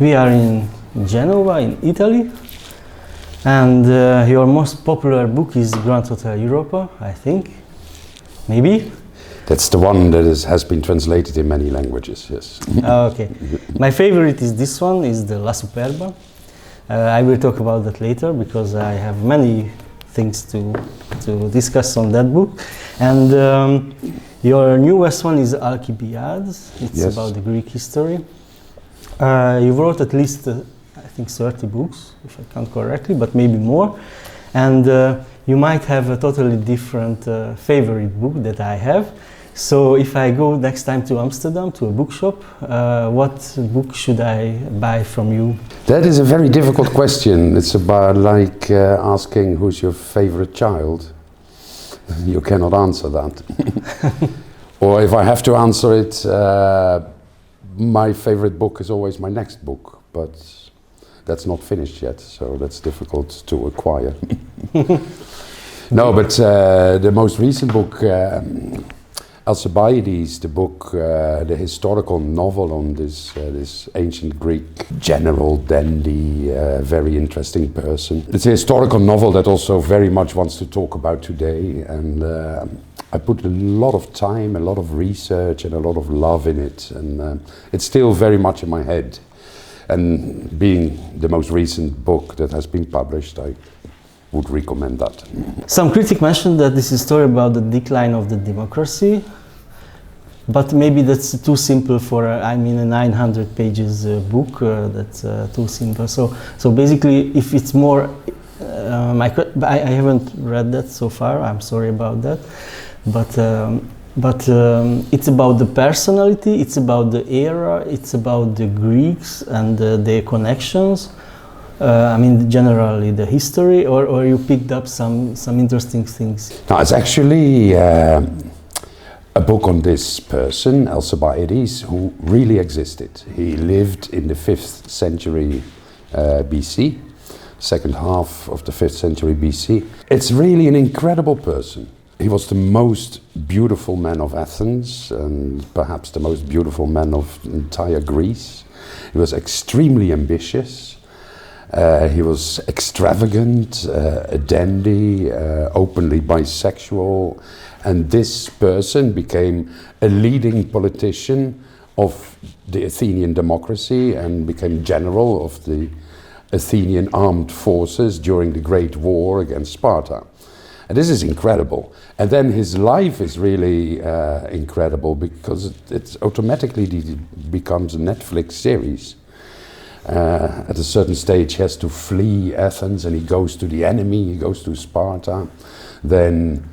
We are in Genoa, in Italy, and your most popular book is Grand Hotel Europa, I think, maybe? That's the one that has been translated in many languages, yes. Okay. My favorite is this one, is the La Superba. I will talk about that later because I have many things to discuss on that book. And your newest one is Alkibiades. It's yes. about the Greek history. You wrote at least, I think, 30 books, if I count correctly, but maybe more. And you might have a totally different favorite book that I have. So if I go next time to Amsterdam, to a bookshop, what book should I buy from you? That is a very difficult question. It's about like asking who's your favorite child. You cannot answer that. Or if I have to answer it, my favorite book is always my next book, but that's not finished yet, so that's difficult to acquire. No, but the most recent book, Alcibiades, the book, the historical novel on this ancient Greek general, dandy, very interesting person. It's a historical novel that also very much wants to talk about today, and I put a lot of time, a lot of research and a lot of love in it, and it's still very much in my head. And being the most recent book that has been published, I would recommend that. Some critics mentioned that this is a story about the decline of the democracy, but maybe that's too simple for a 900 pages book. That's too simple. So basically, if it's more, I haven't read that so far. I'm sorry about that, but it's about the personality. It's about the era. It's about the Greeks and their connections. Generally the history, or you picked up some interesting things? No, it's actually a book on this person, Alcibiades, who really existed. He lived in the 5th century BC, second half of the 5th century BC. It's really an incredible person. He was the most beautiful man of Athens and perhaps the most beautiful man of entire Greece. He was extremely ambitious. He was extravagant, a dandy, openly bisexual, and this person became a leading politician of the Athenian democracy and became general of the Athenian armed forces during the Great War against Sparta. And this is incredible. And then his life is really incredible because it automatically becomes a Netflix series. At a certain stage he has to flee Athens and he goes to the enemy, he goes to Sparta. Then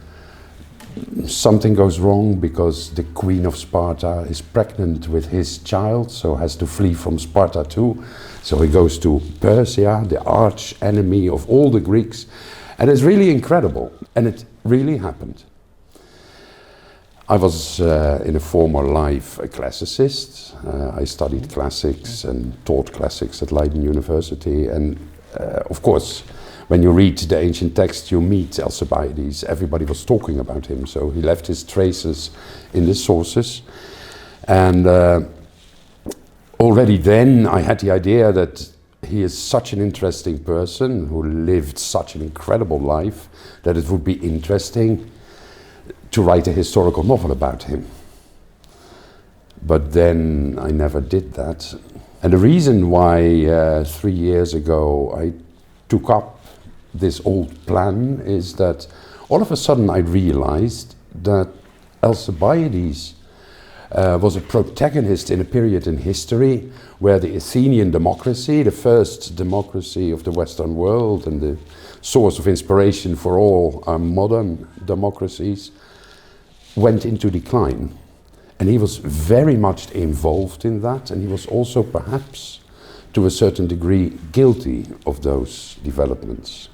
something goes wrong because the queen of Sparta is pregnant with his child, so has to flee from Sparta too. So he goes to Persia, the arch enemy of all the Greeks. And it's really incredible, and it really happened. I was in a former life a classicist. I studied classics and taught classics at Leiden University. And of course, when you read the ancient texts, you meet Alcibiades. Everybody was talking about him, so he left his traces in the sources. And already then I had the idea that he is such an interesting person who lived such an incredible life that it would be interesting to write a historical novel about him. But then I never did that. And the reason why 3 years ago I took up this old plan is that all of a sudden I realized that Alcibiades was a protagonist in a period in history where the Athenian democracy, the first democracy of the Western world and the source of inspiration for all our modern democracies, went into decline. And he was very much involved in that, and he was also perhaps to a certain degree guilty of those developments.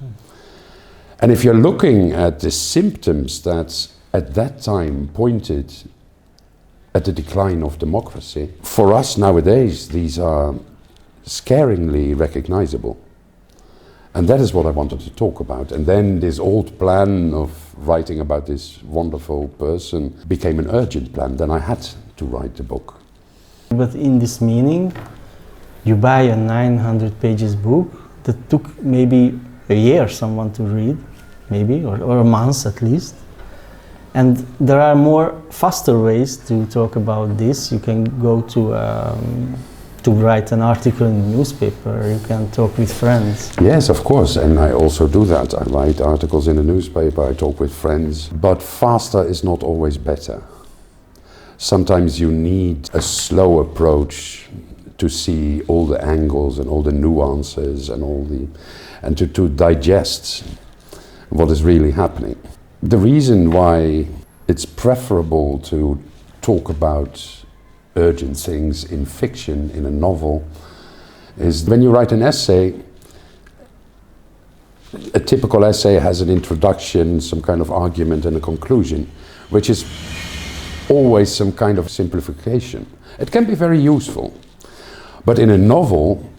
And if you're looking at the symptoms that at that time pointed at the decline of democracy, for us nowadays these are scarily recognizable. And that is what I wanted to talk about. And then this old plan of writing about this wonderful person became an urgent plan. Then I had to write the book. But in this meaning, you buy a 900 pages book that took maybe a year someone to read, maybe, or a month at least. And there are more faster ways to talk about this. You can go to write an article in the newspaper, you can talk with friends. Yes, of course, and I also do that. I write articles in the newspaper, I talk with friends, but faster is not always better. Sometimes you need a slow approach to see all the angles and all the nuances and to digest what is really happening. The reason why it's preferable to talk about urgent things in fiction, in a novel, is when you write an essay, a typical essay has an introduction, some kind of argument and a conclusion, which is always some kind of simplification. It can be very useful, but in a novel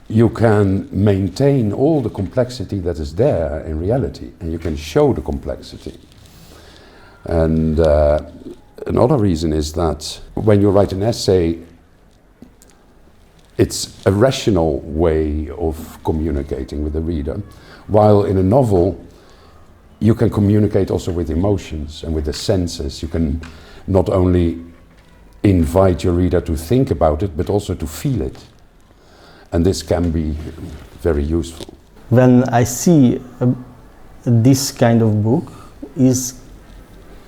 you can maintain all the complexity that is there in reality, and you can show the complexity. And another reason is that when you write an essay, it's a rational way of communicating with the reader, while in a novel you can communicate also with emotions and with the senses. You can not only invite your reader to think about it, but also to feel it. And this can be very useful. When I see this kind of book,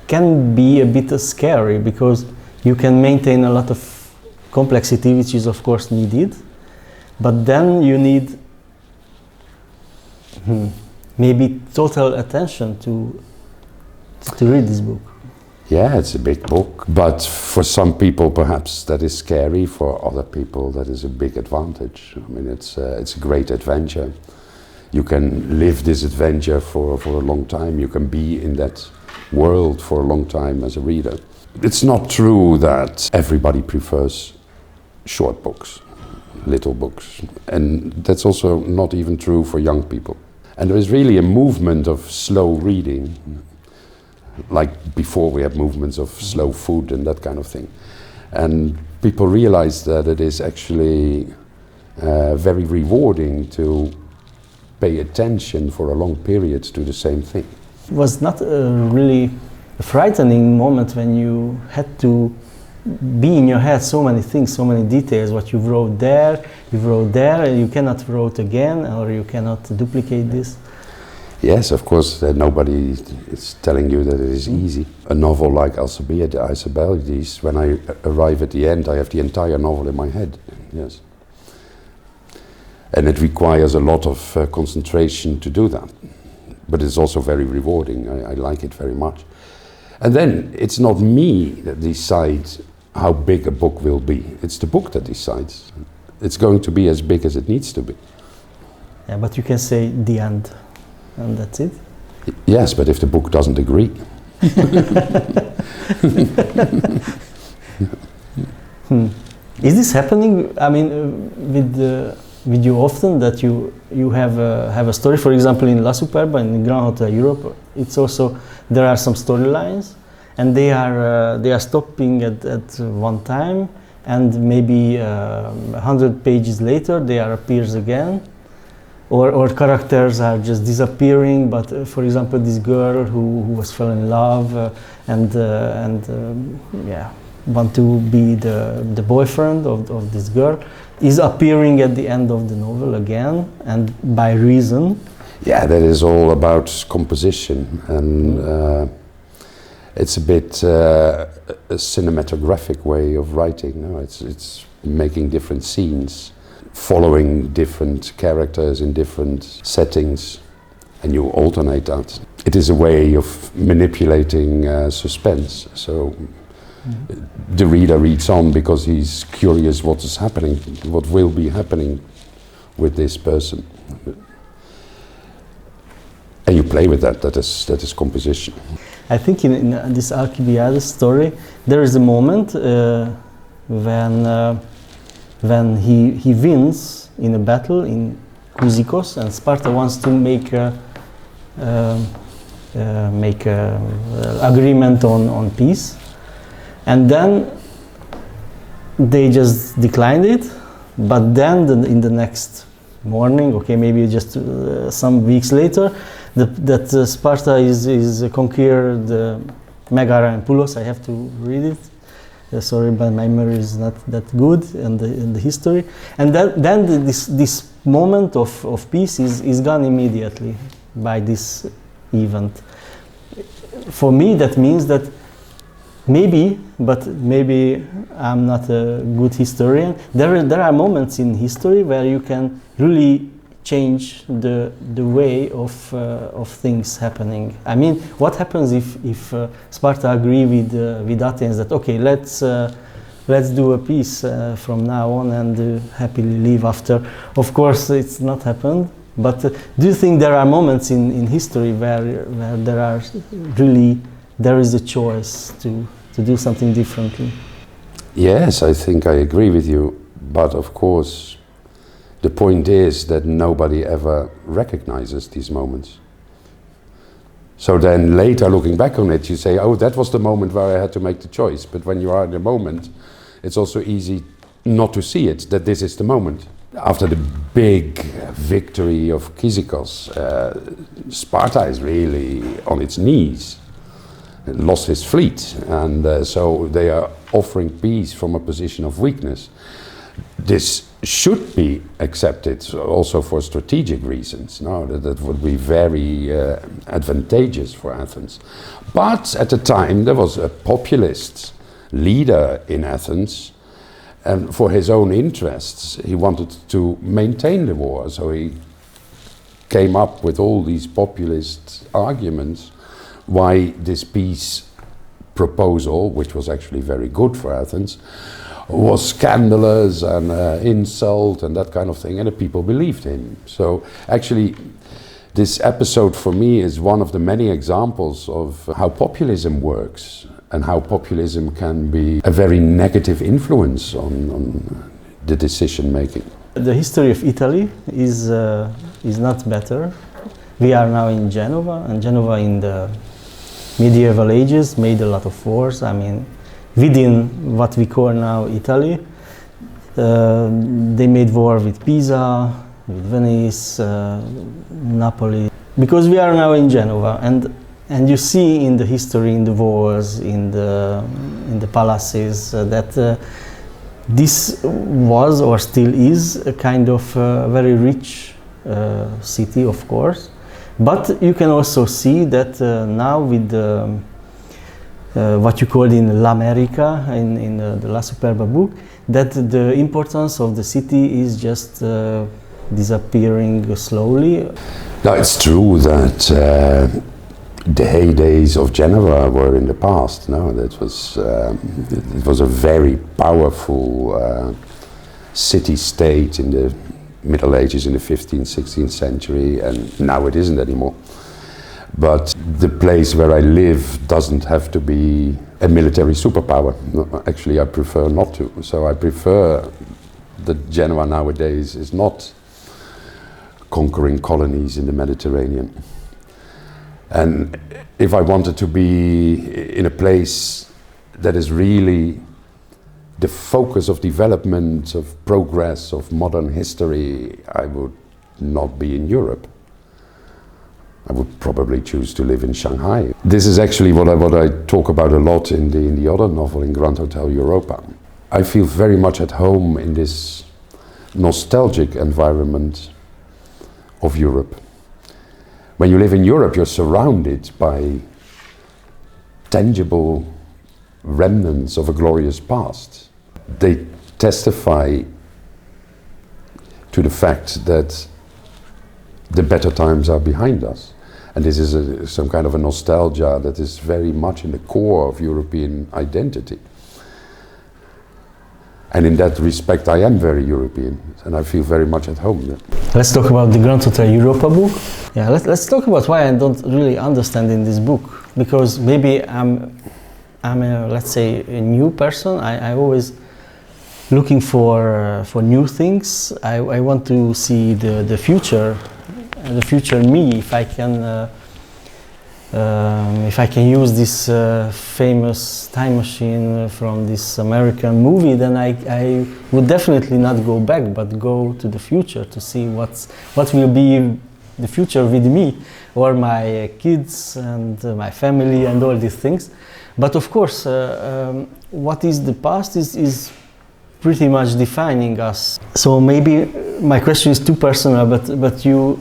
can be a bit scary, because you can maintain a lot of complexity, which is of course needed, but then you need maybe total attention to read this book. Yeah, it's a big book, but for some people perhaps that is scary, for other people that is a big advantage. I mean, it's a great adventure. You can live this adventure for a long time, you can be in that world for a long time as a reader. It's not true that everybody prefers short books, little books, and that's also not even true for young people. And there is really a movement of slow reading, like before we had movements of slow food and that kind of thing. And people realize that it is actually very rewarding to pay attention for a long period to the same thing. It was not really a frightening moment when you had to be in your head so many things, so many details, what you wrote there, and you cannot write again, or you cannot duplicate this? Yes, of course, nobody is telling you that it is easy. A novel like Alkibiades, when I arrive at the end, I have the entire novel in my head, yes. And it requires a lot of concentration to do that. But it's also very rewarding, I like it very much. And then, it's not me that decides how big a book will be. It's the book that decides. It's going to be as big as it needs to be. Yeah, but you can say the end. And that's it? Yes, but if the book doesn't agree. Is this happening? I mean, with you often that you have a story? For example, in La Superba, in the Grand Hotel Europa, it's also there are some storylines, and they are stopping at one time, and maybe 100 pages later they appears again. Or characters are just disappearing, but for example, this girl who was fell in love and want to be the boyfriend of this girl is appearing at the end of the novel again, and by reason. Yeah, that is all about composition, and it's a bit a cinematographic way of writing. No? It's making different scenes, following different characters in different settings, and you alternate that. It is a way of manipulating suspense. So the reader reads on because he's curious what is happening, what will be happening with this person. And you play with that. That is composition. I think in this Alkibiades story, there is a moment when he wins in a battle in Cyzicus, and Sparta wants to make a agreement on peace, and then they just declined it, But then in the next morning, okay, maybe just some weeks later, that Sparta is conquered Megara and Pylos. I have to read it. Sorry, but my memory is not that good in the history. And then this moment of peace is gone immediately by this event. For me, that means that maybe I'm not a good historian. There are moments in history where you can really change the way of things happening. I mean, what happens if Sparta agree with Athens that okay, let's do a peace from now on and happily live after? Of course, it's not happened. But do you think there are moments in history where there is a choice to do something differently? Yes, I think I agree with you. But of course, the point is that nobody ever recognizes these moments. So then later, looking back on it, you say, oh, that was the moment where I had to make the choice. But when you are in the moment, it's also easy not to see it, that this is the moment. After the big victory of Kyzikos, Sparta is really on its knees. It lost his fleet, and so they are offering peace from a position of weakness. This should be accepted also for strategic reasons. No, that would be very advantageous for Athens. But at the time there was a populist leader in Athens, and for his own interests he wanted to maintain the war, so he came up with all these populist arguments why this peace proposal, which was actually very good for Athens, was scandalous and insult and that kind of thing, and the people believed him. So actually this episode for me is one of the many examples of how populism works and how populism can be a very negative influence on the decision making. The history of Italy is not better. We are now in Genoa, and Genoa in the medieval ages made a lot of wars. I mean, within what we call now Italy, they made war with Pisa, with Venice, Napoli, because we are now in Genoa, and you see in the history, in the wars, in the palaces, that this was or still is a kind of very rich city, of course. But you can also see that now with what you called in L'America, in the La Superba book, that the importance of the city is just disappearing slowly. Now it's true that the heydays of Genoa were in the past. No, that was it was a very powerful city-state in the Middle Ages, in the 15th, 16th century, and now it isn't anymore. But the place where I live doesn't have to be a military superpower. No, actually, I prefer not to. So I prefer that Genoa nowadays is not conquering colonies in the Mediterranean. And if I wanted to be in a place that is really the focus of development, of progress, of modern history, I would not be in Europe. I would probably choose to live in Shanghai. This is actually what I talk about a lot in the other novel, in Grand Hotel Europa. I feel very much at home in this nostalgic environment of Europe. When you live in Europe, you're surrounded by tangible remnants of a glorious past. They testify to the fact that the better times are behind us. And this is some kind of a nostalgia that is very much in the core of European identity. And in that respect, I am very European, and I feel very much at home there. Let's talk about the Grand Hotel Europa book. Yeah, let's talk about why I don't really understand in this book. Because maybe I'm a, let's say, a new person. I always looking for new things. I want to see the future me, if I can if I can use this famous time machine from this American movie, then I would definitely not go back, but go to the future to see what will be the future with me, or my kids and my family and all these things. But of course, what is the past is pretty much defining us. So maybe my question is too personal, but you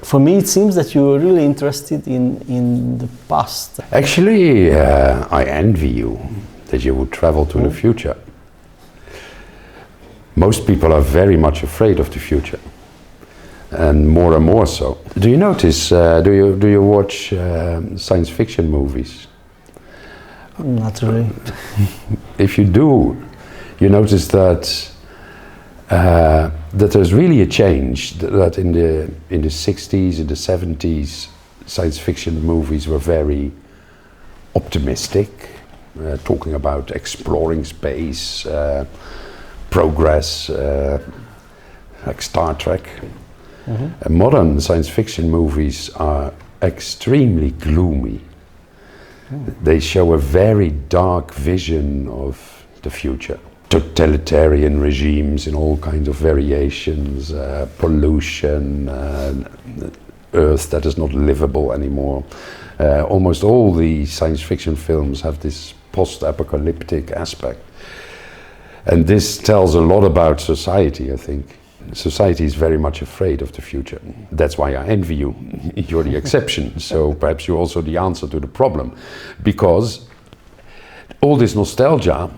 for me it seems that you're really interested in the past. Actually, I envy you that you would travel to the future. Most people are very much afraid of the future, and more so. Do you notice? Do you watch science fiction movies? Not really. If you do, you notice that that there's really a change. That in the 60s, in the 70s, science fiction movies were very optimistic, talking about exploring space, progress, like Star Trek. Modern science fiction movies are extremely gloomy. They show a very dark vision of the future. Totalitarian regimes in all kinds of variations, pollution, Earth that is not livable anymore. Almost all the science fiction films have this post-apocalyptic aspect. And this tells a lot about society, I think. Society is very much afraid of the future. That's why I envy you. You're the exception, so perhaps you're also the answer to the problem. Because all this nostalgia,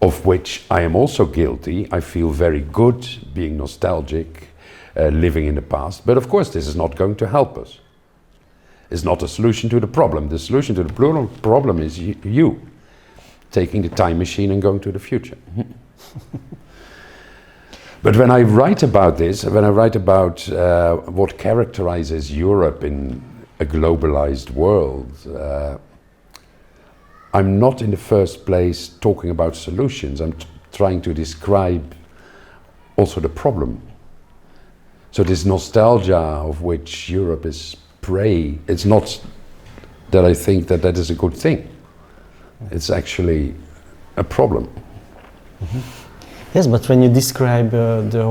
of which I am also guilty, I feel very good being nostalgic, living in the past. But of course, this is not going to help us. It's not a solution to the problem. The solution to the problem is you taking the time machine and going to the future. But when I write about this, when I write about what characterizes Europe in a globalized world, I'm not in the first place talking about solutions. I'm trying to describe also the problem. So this nostalgia of which Europe is prey, it's not that I think that that is a good thing. It's actually a problem. Yes, but when you describe the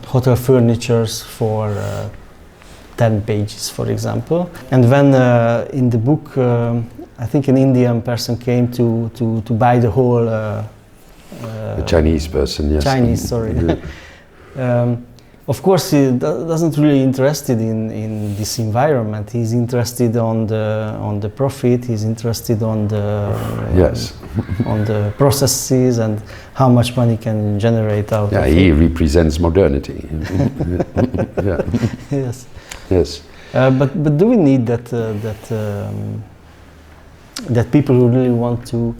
hotel furnitures for 10 pages, for example, and when in the book, I think an Indian person came to buy the whole... a Chinese person, yes. Chinese, sorry. Of course, he doesn't really interested in this environment. He's interested on the profit. He's interested on the yes. On the processes and how much money can generate out. Yeah, of he it. represents modernity. Yeah. Yes. Yes. But do we need that that people who really want to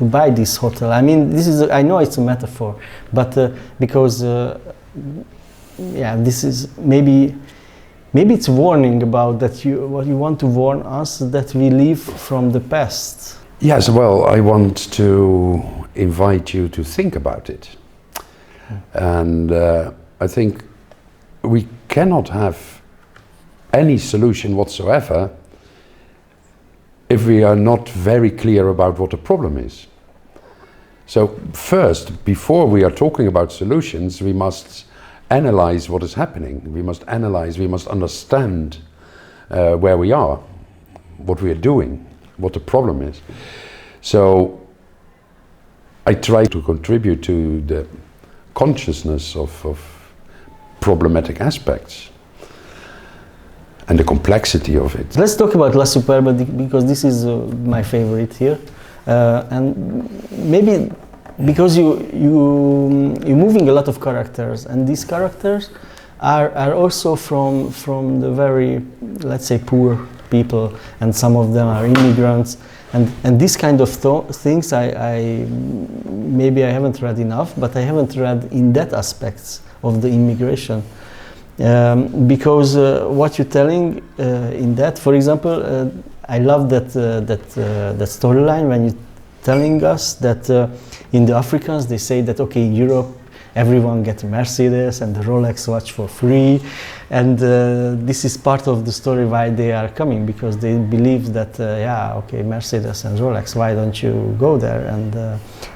buy this hotel? I mean, this is I know it's a metaphor, but because yeah, this is maybe it's warning about that what you want to warn us that we live from the past. Yes, well, I want to invite you to think about it, and I think we cannot have any solution whatsoever if we are not very clear about what the problem is. So first, before we are talking about solutions, we must analyze what is happening. We must analyze, we must understand where we are, what we are doing, what the problem is. So I try to contribute to the consciousness of problematic aspects and the complexity of it. Let's talk about La Superba because this is my favorite here, and maybe because you're moving a lot of characters, and these characters are also from the very, let's say, poor people, and some of them are immigrants, and this kind of things maybe I haven't read enough, but I haven't read in that aspects of the immigration. Because what you're telling in that, for example, I love that storyline when you're telling us that in the Africans they say that okay, Europe everyone gets a Mercedes and the Rolex watch for free. And this is part of the story why they are coming, because they believe that, Mercedes and Rolex, why don't you go there?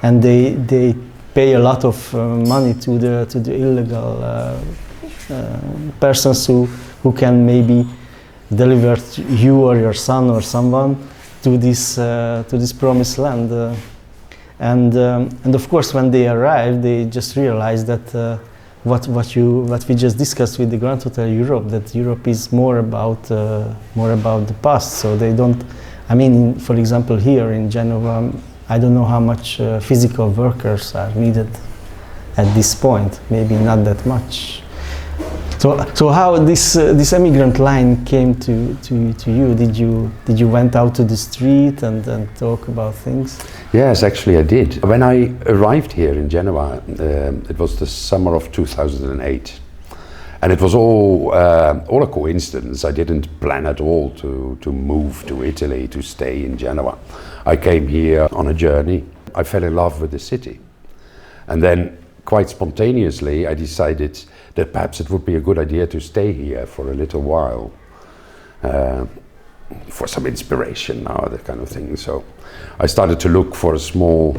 And they pay a lot of money to the illegal persons who can maybe deliver you or your son or someone to this promised land. And of course, when they arrive, they just realize that what we just discussed with the Grand Hotel Europe, that Europe is more about the past. So they don't. I mean, for example, here in Genoa, I don't know how much physical workers are needed at this point. Maybe not that much. So how this emigrant line came to you? Did you went out to the street and talk about things? Yes, actually I did. When I arrived here in Genoa, it was the summer of 2008, and it was all a coincidence. I didn't plan at all to move to Italy, to stay in Genoa. I came here on a journey. I fell in love with the city, and then quite spontaneously I decided that perhaps it would be a good idea to stay here for a little while, for some inspiration, that kind of thing. So I started to look for a small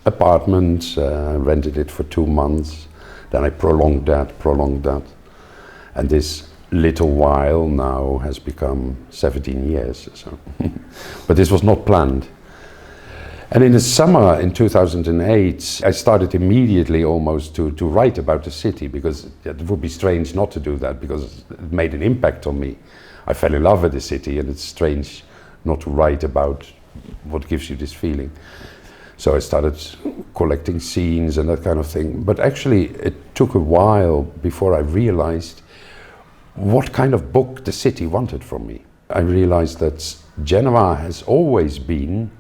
apartment, rented it for 2 months, then I prolonged that, and this little while now has become 17 years. So but this was not planned. And in the summer in 2008, I started immediately almost to write about the city, because it would be strange not to do that, because it made an impact on me. I fell in love with the city, and it's strange not to write about what gives you this feeling. So I started collecting scenes and that kind of thing. But actually, it took a while before I realized what kind of book the city wanted from me. I realized that Genoa has always been,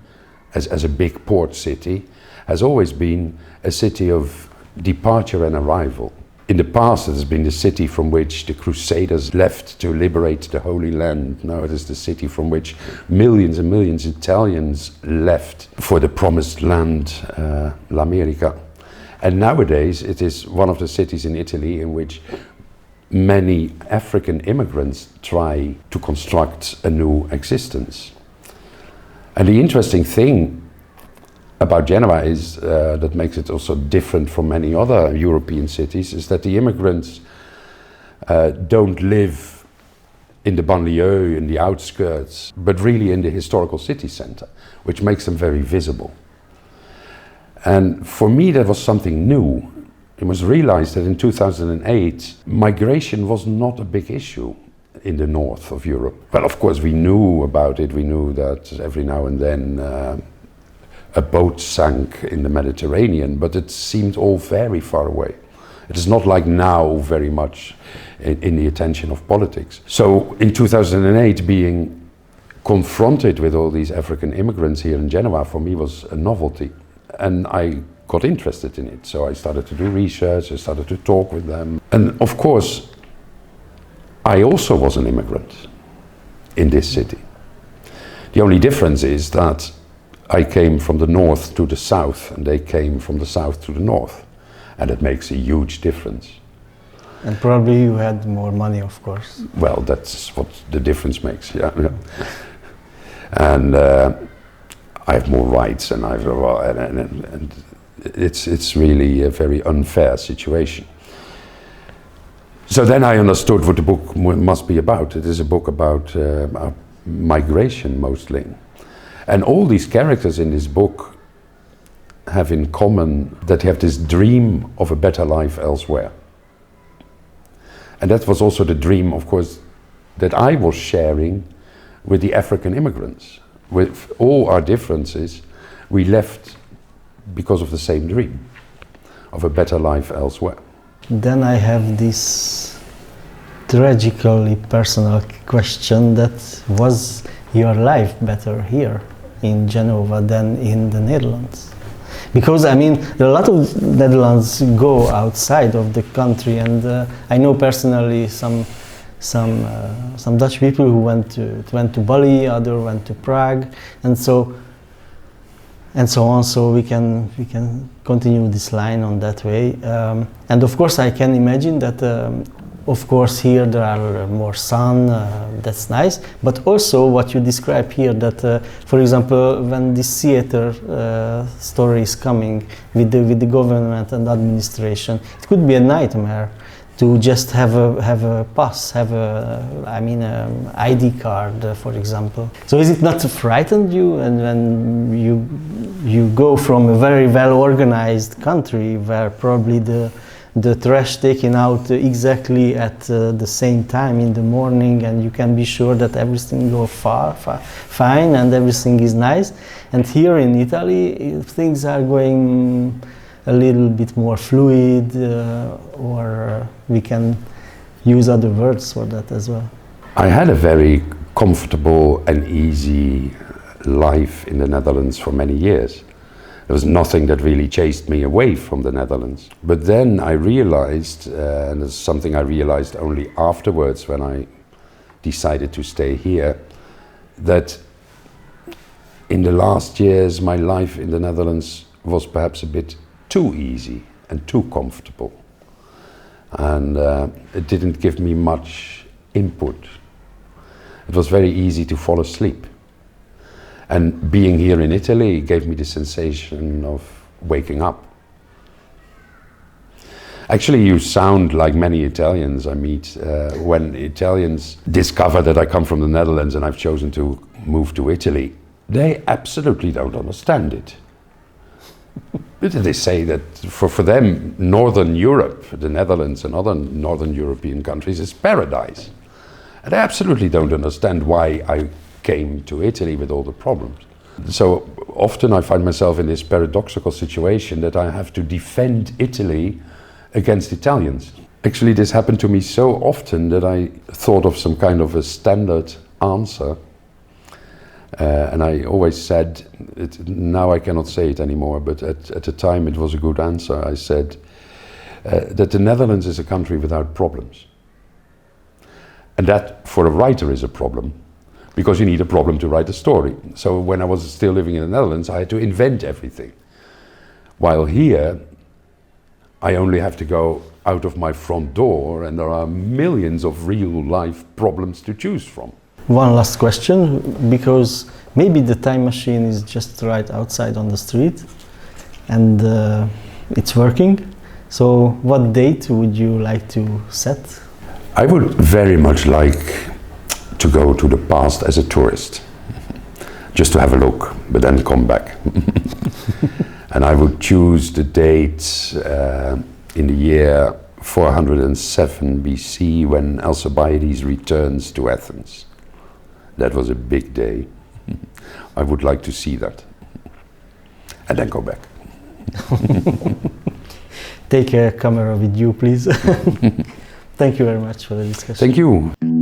as a big port city, has always been a city of departure and arrival. In the past, it has been the city from which the Crusaders left to liberate the Holy Land. Now it is the city from which millions and millions of Italians left for the promised land, l'America. And nowadays, it is one of the cities in Italy in which many African immigrants try to construct a new existence. And the interesting thing about Genoa is that makes it also different from many other European cities, is that the immigrants don't live in the banlieue, in the outskirts, but really in the historical city center, which makes them very visible. And for me, that was something new. It was realized that in 2008, migration was not a big issue in the north of Europe. Well, of course, we knew about it. We knew that every now and then a boat sank in the Mediterranean, but it seemed all very far away. It is not like now very much in the attention of politics. So in 2008, being confronted with all these African immigrants here in Genoa, for me was a novelty. And I got interested in it. So I started to do research, I started to talk with them. And of course, I also was an immigrant in this city. The only difference is that I came from the north to the south, and they came from the south to the north. And it makes a huge difference. And probably you had more money, of course. Well, that's what the difference makes, yeah. And I have more rights, and it's really a very unfair situation. So then I understood what the book must be about. It is a book about migration, mostly. And all these characters in this book have in common that they have this dream of a better life elsewhere. And that was also the dream, of course, that I was sharing with the African immigrants. With all our differences, we left because of the same dream of a better life elsewhere. Then I have this tragically personal question: that was your life better here in Genoa than in the Netherlands? Because I mean, there are a lot of Netherlands go outside of the country, and I know personally some Dutch people who went to Bali, others went to Prague, and so and so on. So we can continue this line on that way. And of course, I can imagine that. Of course, here there are more sun, that's nice, but also what you describe here, that for example, when this theater story is coming with the government and administration, it could be a nightmare to just have a pass, have ID card, for example. So is it not frightened you, and when you go from a very well organized country where probably the trash taken out exactly at the same time in the morning, and you can be sure that everything goes fine and everything is nice. And here in Italy, things are going a little bit more fluid, or we can use other words for that as well. I had a very comfortable and easy life in the Netherlands for many years. There was nothing that really chased me away from the Netherlands. But then I realized, and it's something I realized only afterwards when I decided to stay here, that in the last years my life in the Netherlands was perhaps a bit too easy and too comfortable. And it didn't give me much input. It was very easy to fall asleep. And being here in Italy gave me the sensation of waking up. Actually, you sound like many Italians I meet. When Italians discover that I come from the Netherlands and I've chosen to move to Italy, they absolutely don't understand it. They say that for them, Northern Europe, the Netherlands and other Northern European countries, is paradise. And they absolutely don't understand why I came to Italy with all the problems. So often I find myself in this paradoxical situation that I have to defend Italy against Italians. Actually, this happened to me so often that I thought of some kind of a standard answer. And I always said, now I cannot say it anymore, but at the time it was a good answer. I said that the Netherlands is a country without problems. And that, for a writer, is a problem, because you need a problem to write a story. So when I was still living in the Netherlands, I had to invent everything. While here, I only have to go out of my front door, and there are millions of real-life problems to choose from. One last question, because maybe the time machine is just right outside on the street, and it's working. So what date would you like to set? I would very much like to go to the past as a tourist, just to have a look, but then come back. And I would choose the date in the year 407 BC, when Alkibiades returns to Athens. That was a big day. I would like to see that. And then go back. Take a camera with you, please. Thank you very much for the discussion. Thank you.